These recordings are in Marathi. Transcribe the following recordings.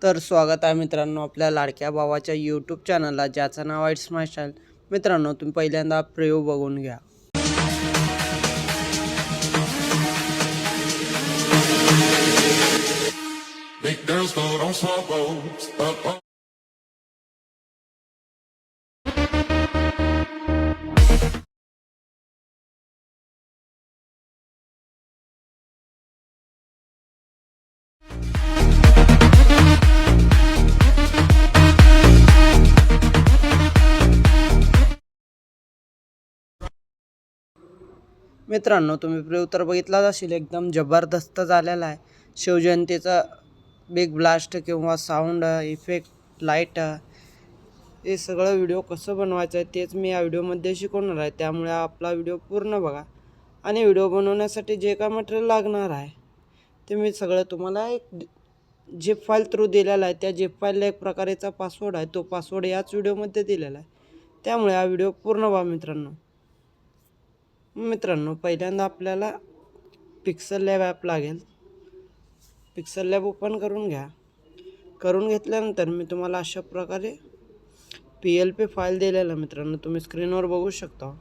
तर स्वागत आहे मित्रांनो आपल्या लाडक्या भावाच्या यूट्यूब चॅनलला, ज्याचं नाव आहे इट्स माय स्टाईल. मित्रांनो, तुम्ही पहिल्यांदा प्रिव्ह्यू बघून घ्या. Big girls go on small boats. Up. मित्रांनो, तुम्ही प्रिव्ह्यू तर बघितलाच असेल, एकदम जबरदस्त झालेला आहे. शिवजयंतीचा बिग ब्लास्ट किंवा साऊंड इफेक्ट, लाईट, हे सगळं व्हिडिओ कसं बनवायचं आहे तेच मी या व्हिडिओमध्ये शिकवणार आहे. त्यामुळे आपला व्हिडिओ पूर्ण बघा. आणि व्हिडिओ बनवण्यासाठी जे काय मटेरियल लागणार आहे ते मी सगळं तुम्हाला एक झिप फाईल थ्रू दिलेला आहे. त्या झिप फाईलला एक प्रकारेचा पासवर्ड आहे, तो पासवर्ड याच व्हिडिओमध्ये दिलेला आहे. त्यामुळे हा व्हिडिओ पूर्ण बघा मित्रांनो. पहिल्यांदा आपल्याला पिक्सल लॅब ॲप लागेल. पिक्सल लॅब ओपन करून घ्या. करून घेतल्यानंतर मी तुम्हाला अशा प्रकारे PLP फाईल दिलेला मित्रांनो, तुम्ही स्क्रीनवर बघू शकता.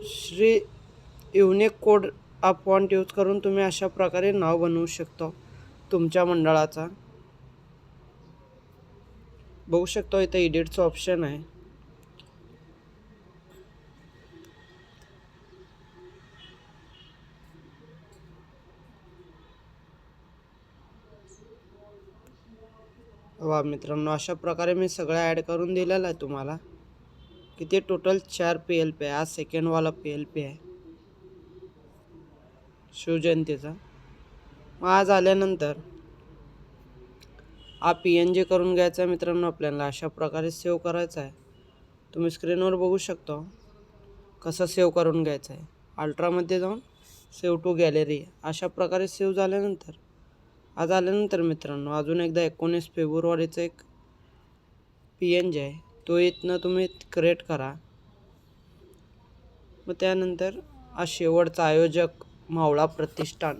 Shri unique code font use करून तुम्ही अशा प्रकारे नाव बनवू शकता तुमच्या मंडळाचा. बघू शकता इथं एडिटचं ऑप्शन आहे. वा मित्रांनो, अशा प्रकारे मी सगळं ॲड करून दिलेलं आहे तुम्हाला. किती टोटल 4 PLP आहे. आज सेकंडवाला PLP आहे शिवजयंतीचा. मग आज आल्यानंतर हा PNG करून घ्यायचा मित्रांनो. आपल्याला अशा प्रकारे सेव्ह करायचा आहे. तुम्ही स्क्रीनवर बघू शकता कसं सेव्ह करून घ्यायचं आहे. अल्ट्रामध्ये जाऊन सेव्ह टू गॅलरी अशा प्रकारे सेव्ह झाल्यानंतर आज आल्यानंतर मित्रांनो, अजून एकदा 19 फेब्रुवारीचा एक PNG आहे, तो इथनं तुम्ही क्रिएट करा. मग त्यानंतर हा शेवटचा आयोजक मावळा प्रतिष्ठान,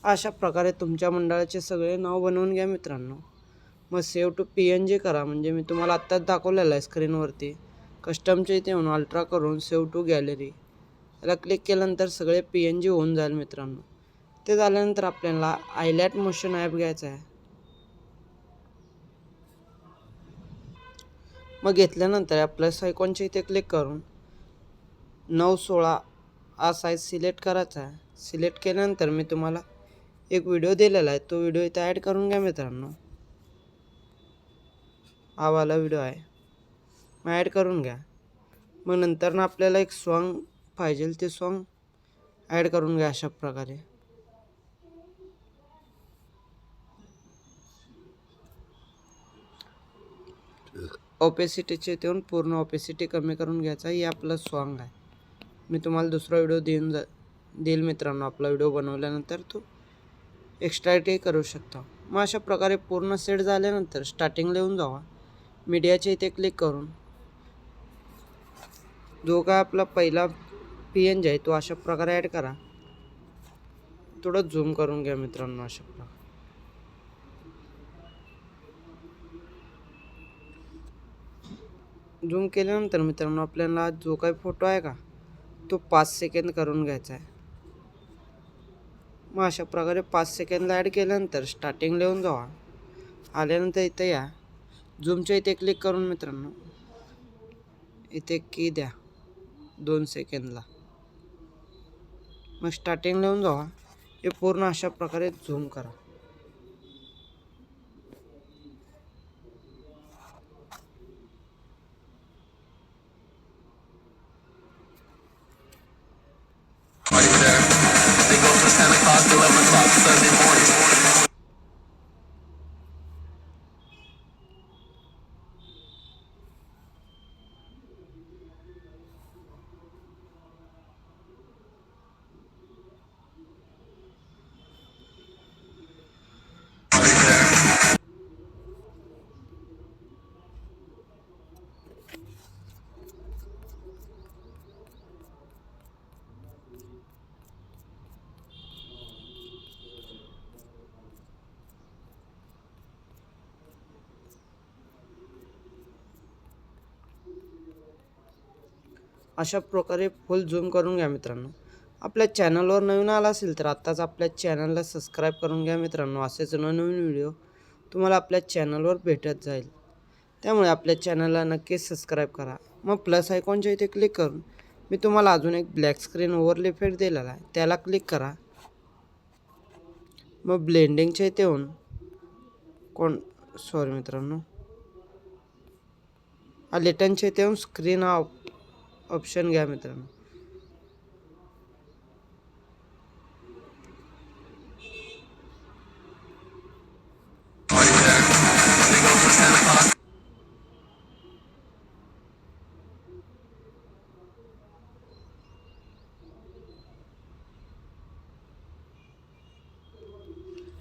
अशा प्रकारे तुमच्या मंडळाचे सगळे नाव बनवून घ्या मित्रांनो. मग सेव्ह टू PNG करा. म्हणजे मी तुम्हाला आत्ताच दाखवलेलं आहे स्क्रीनवरती. कस्टमच्या इथे येऊन अल्ट्रा करून सेव्ह टू गॅलरी याला क्लिक केल्यानंतर सगळे PNG होऊन जाईल मित्रांनो. ते झाल्यानंतर आपल्याला आयलॅट मोशन ॲप घ्यायचा आहे. मग घेतल्यानंतर या प्लस आयकॉनच्या इथे क्लिक करून 9/16 हा साईज सिलेक्ट करायचा आहे. सिलेक्ट केल्यानंतर मी तुम्हाला एक व्हिडिओ दिलेला आहे, तो व्हिडिओ इथे ॲड करून घ्या मित्रांनो. हा वाला व्हिडिओ आहे, मग ॲड करून घ्या. मग नंतर ना आपल्याला एक सॉन्ग पाहिजे, ते सॉन्ग ॲड करून घ्या अशा प्रकारे. ओपेसिटीचे येऊन पूर्ण ओपेसिटी कमी करून घ्यायचा. हे आपलं सॉन्ग आहे. मी तुम्हाला दुसरा व्हिडिओ देईल मित्रांनो. आपला व्हिडिओ बनवल्यानंतर तो एक्स्ट्राटे करू शकता. मग अशा प्रकारे पूर्ण सेट झाल्यानंतर स्टार्टिंगला येऊन जावा. मीडियाच्या इथे क्लिक करून जो काय आपला पहिला PNG आहे तो अशा प्रकारे ॲड करा. थोडं झूम करून घ्या मित्रांनो अशा प्रकारे. झूम केल्यानंतर मित्रांनो, आपल्याला जो काही फोटो आहे का तो 5 सेकंद करून घ्यायचा आहे. मग अशा प्रकारे 5 सेकंदला ॲड केल्यानंतर स्टार्टिंगला येऊन जावा. आल्यानंतर इथे या, झूमच्या इथे क्लिक करून मित्रांनो इथे की द्या 2 सेकंदला. मग स्टार्टिंगला येऊन जावा. हे पूर्ण अशा प्रकारे झूम करा. They go from Santa Claus to 11 o'clock Sunday morning. अशा प्रकारे फुल झूम करून घ्या मित्रांनो. आपल्या चॅनलवर नवीन आला असेल तर आत्ताच आपल्या चॅनलला सबस्क्राईब करून घ्या मित्रांनो. असेच नवनवीन व्हिडिओ तुम्हाला आपल्या चॅनलवर भेटत जाईल. त्यामुळे आपल्या चॅनलला नक्कीच सबस्क्राईब करा. मग प्लस आयकॉनच्या इथे क्लिक करून मी तुम्हाला अजून एक ब्लॅक स्क्रीन ओव्हरले इफेक्ट दिलेला आहे, त्याला क्लिक करा. मग ब्लेंडिंगच्या इथे येऊन मित्रांनो, लेटनच्या इथे येऊन स्क्रीन हा ऑप्शन घ्या मित्रांनो.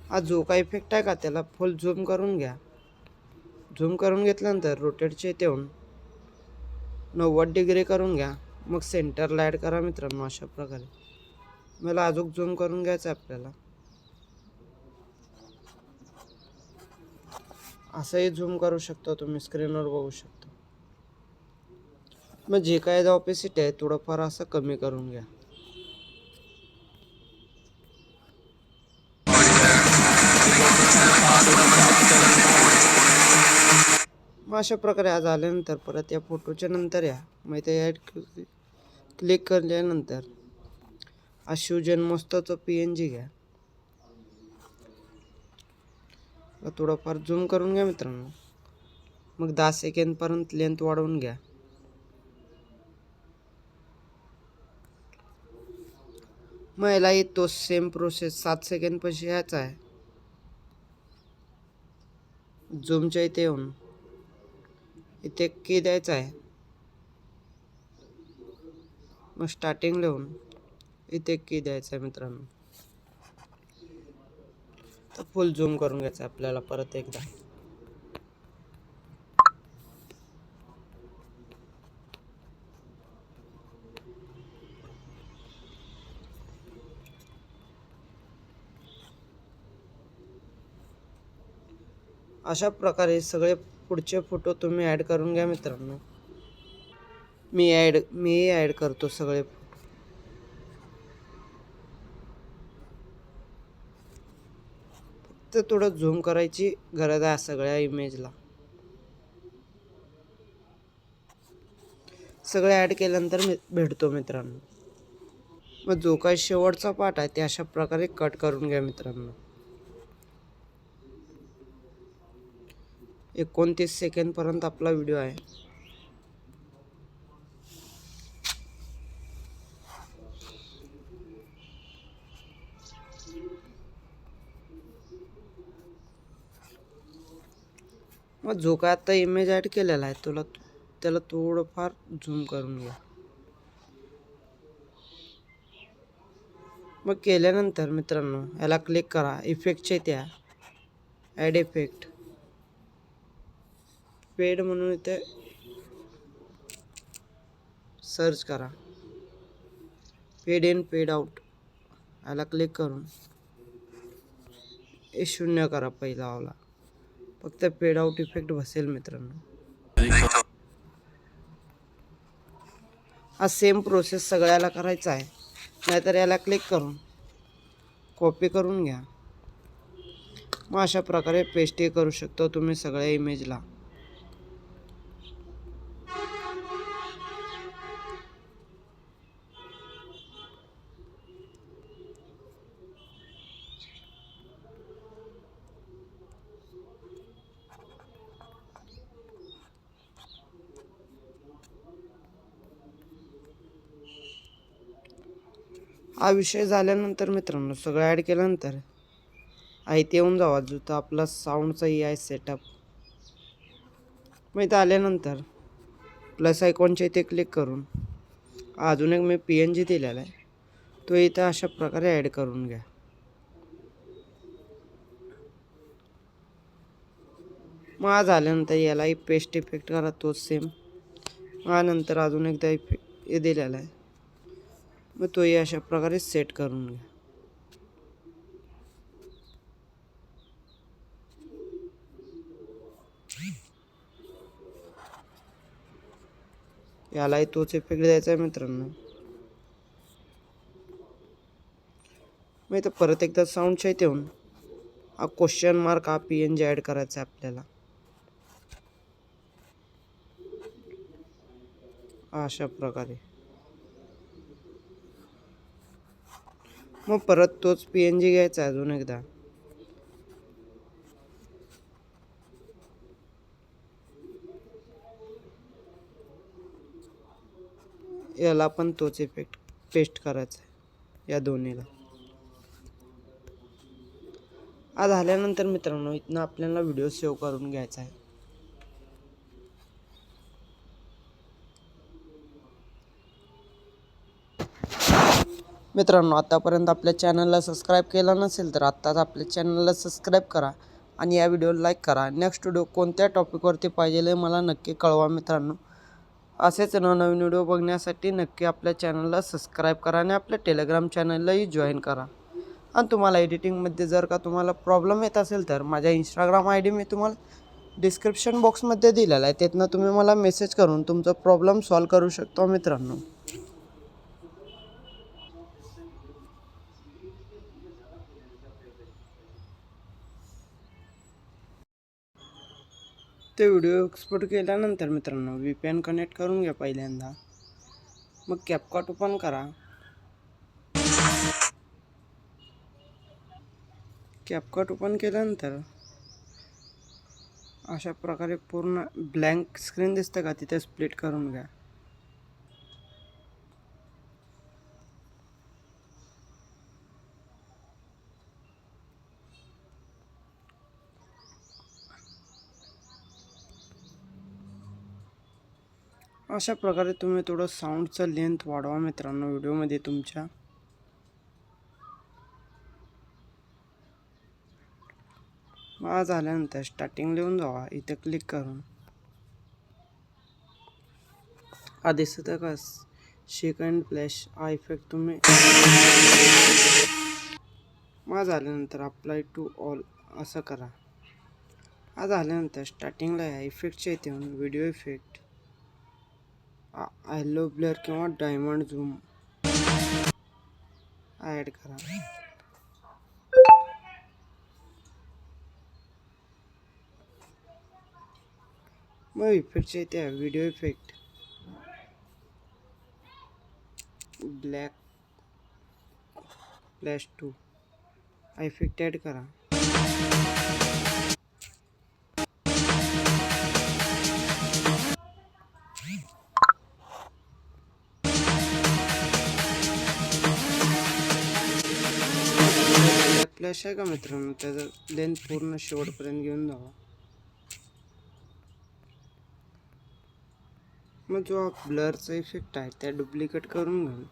हा जो काही इफेक्ट आहे का त्याला फुल झूम करून घ्या. झूम करून घेतल्यानंतर रोटेटच्या इथे येऊन 90 डिग्री करून घ्या. मग सेंटरला ॲड करा मित्रांनो. अशा प्रकारे मला अजून झूम करून घ्यायचं आहे आपल्याला. असंही झूम करू शकता तुम्ही, स्क्रीनवर बघू शकता. मग जे काय ऑपोजिट आहे थोडंफार असं कमी करून घ्या. मग अशा प्रकारे आज आल्यानंतर परत या फोटोच्या नंतर या, मग ते ॲड क्लिक केल्यानंतर हा शिवजन्मोत्सवचा PNG घ्या. थोडंफार झूम करून घ्या मित्रांनो. मग 10 सेकंदपर्यंत लेंथ वाढवून घ्या. मग यालाही तो सेम प्रोसेस 7 सेकंद पैसे यायचा आहे. झूमच्या इथे येऊन इथे की द्यायचा आहे. मग स्टार्टिंग लिहून इथे की द्यायचा आहे मित्रांनो. तर फुल झूम करून घ्यायचं आपल्याला परत एकदा. अशा प्रकारे सगळे पुढचे फोटो तुम्ही ॲड करून घ्या मित्रांनो. मी ॲड करतो सगळे फोटो. फक्त थोडं झूम करायची गरज आहे सगळ्या इमेजला. सगळे ॲड केल्यानंतर भेटतो मित्रांनो. मग जो काही शेवटचा पार्ट आहे ते अशा प्रकारे कट करून घ्या मित्रांनो. 29 सेकंदपर्यंत आपला व्हिडिओ आहे. मग जो काय आता इमेज ॲड केलेला आहे त्याला थोडंफार झूम करून घ्या. मग केल्यानंतर मित्रांनो याला क्लिक करा. इफेक्टच्या त्या ॲड इफेक्ट पेड म्हणून इथे सर्च करा. पेड इन पेड आउट याला क्लिक करून हे 0 करा पहिला वाला. फक्त पेड आउट इफेक्ट बसेल मित्रांनो. हा सेम प्रोसेस सगळ्याला करायचा आहे. नाहीतर याला क्लिक करून कॉपी करून घ्या. मग अशा प्रकारे पेस्टही करू शकता तुम्ही सगळ्या इमेजला. हा विषय झाल्यानंतर मित्रांनो सगळं ॲड केल्यानंतर इथे येऊन जावा जो आपला साऊंडचा आहे सेटअप. मग इथं आल्यानंतर प्लस आयकॉनच्या इथे क्लिक करून अजून एक मी PNG दिलेला आहे तो इथं अशा प्रकारे ॲड करून घ्या. मग झाल्यानंतर यालाही पेस्ट इफेक्ट करा तोच सेम. मग नंतर अजून एकदा इफेक्ट हे दिलेला आहे. मग तोही अशा प्रकारे सेट करून घ्या. यालाही तोच इफेक्ट द्यायचा आहे मित्रांनो. मग इथं परत एकदा साऊंडच्या इथे येऊन हा क्वेश्चन मार्क हा PNG ॲड करायचा आहे आपल्याला. अशा प्रकारे मग परत तोच PNG घ्यायचा अजून एकदा. याला पण तोच इफेक्ट पेस्ट करायचा आहे या दोन्हीला. हा झाल्यानंतर मित्रांनो इथनं आपल्याला व्हिडिओ सेव्ह करून घ्यायचा आहे. मित्रांनो आतापर्यंत आपल्या चॅनलला सबस्क्राईब केलं नसेल तर आत्ताच आपल्या चॅनलला सबस्क्राईब करा आणि या व्हिडिओला लाईक करा. नेक्स्ट व्हिडिओ कोणत्या टॉपिकवरती पाहिजे मला नक्की कळवा मित्रांनो. असेच नवनवीन व्हिडिओ बघण्यासाठी नक्की आपल्या चॅनलला सबस्क्राईब करा आणि आपल्या टेलिग्राम चॅनललाही जॉईन करा. आणि तुम्हाला एडिटिंगमध्ये जर का तुम्हाला प्रॉब्लेम येत असेल तर माझ्या इंस्टाग्राम ID मी तुम्हाला डिस्क्रिप्शन बॉक्समध्ये दिलेला आहे. तिथनं तुम्ही मला मेसेज करून तुमचा प्रॉब्लेम सॉल्व करू शकतो मित्रांनो. ते व्हिडिओ एक्सपोर्ट केल्यानंतर मित्रांनो VPN कनेक्ट करून घ्या पहिल्यांदा. मग कॅपकट ओपन करा. कॅपकट ओपन केल्यानंतर अशा प्रकारे पूर्ण ब्लँक स्क्रीन दिसतं का तिथे स्प्लिट करून घ्या. अशा प्रकारे तुम्ही थोडं साऊंडचं लेंथ वाढवा मित्रांनो व्हिडिओमध्ये तुमच्या. मग झाल्यानंतर स्टार्टिंग लिहून जावा इथे क्लिक करून. हा दिसतं का शेक अँड फ्लॅश हा इफेक्ट तुम्ही. मग झाल्यानंतर अप्लाय टू ऑल असं करा. हा झाल्यानंतर स्टार्टिंगला या इफेक्टच्या इथे येऊन व्हिडिओ इफेक्ट हॅलो ब्लर किंवा डायमंड झूम ॲड करा. मग इफेक्टच्या इथे व्हिडिओ इफेक्ट ब्लॅक फ्लॅश 2 हा इफेक्ट ॲड करा. फ्लॅश आहे का मित्रांनो त्याचं लेंथ पूर्ण शेवटपर्यंत घेऊन जावा. मग जो ब्लरचा इफेक्ट आहे त्या डुप्लिकेट करून घेऊन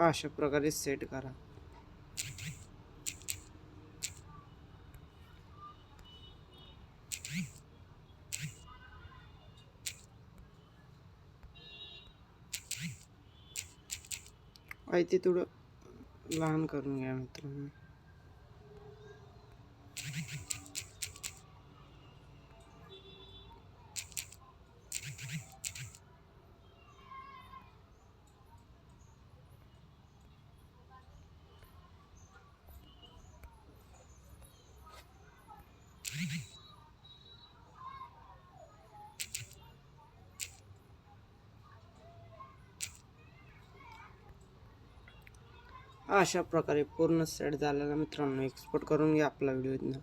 अशा प्रकारे सेट करा. आहे ते थोडं लहान करून घ्या मित्रांनो. अशा प्रकारे पूर्ण सेट झालेला मित्रांनो एक्सपोर्ट करून घ्या आपला व्हिडिओ इथनं.